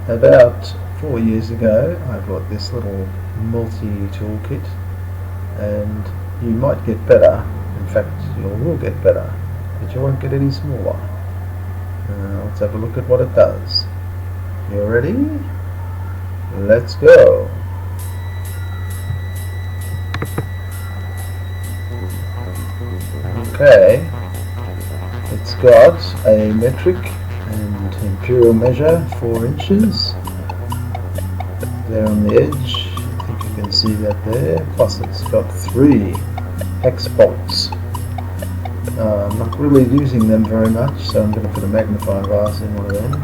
About 4 years ago I bought this little multi-tool kit, and you might get better. In fact, you will get better, but you won't get any smaller. Let's have a look at what it does. You ready? Let's go! Okay, it's got a metric and imperial measure, 4 inches there on the edge. I think you can see that there. Plus it's got 3 hex bolts. I'm not really using them very much, so I'm going to put a magnifying glass in one of them.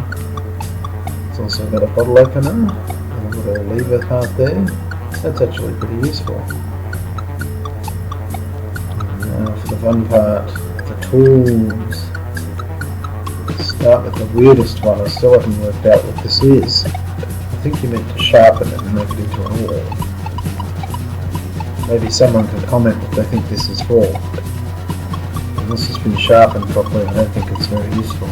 It's also got a bottle opener and a little lever part there. That's actually pretty useful. Now for the fun part, the tools. Let's start with the weirdest one. I still haven't worked out what this is. I think you're meant to sharpen it and make it into an awl. Maybe someone can comment what they think this is for. This has been sharpened properly, I don't think it's very useful.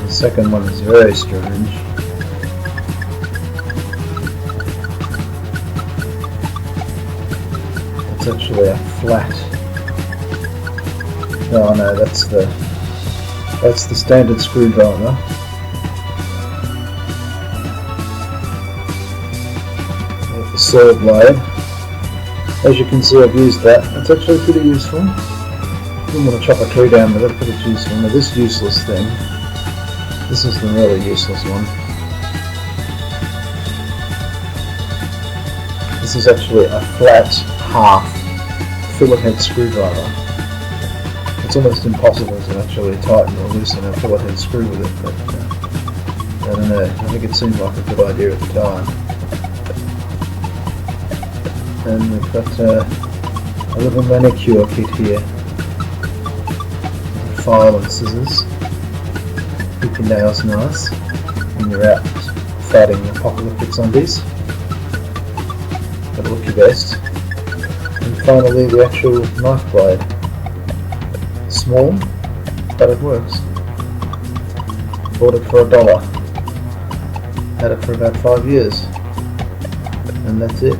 The second one is very strange. It's actually a flat. Oh no, that's the standard screwdriver. With the saw blade. As you can see, I've used that. It's actually pretty useful. I didn't want to chop a tree down with it, but it's useful. Now this useless thing, this is the really useless one. This is actually a flat half fillet head screwdriver. It's almost impossible to actually tighten or loosen a fillet head screw with it, but I don't know, I think it seemed like a good idea at the time. And we've got a little manicure kit here. File and scissors. Keep your nails nice when you're out fighting apocalyptic zombies. Gotta look your best. And finally the actual knife blade. Small, but it works. Bought it for $1. Had it for about 5 years. And that's it.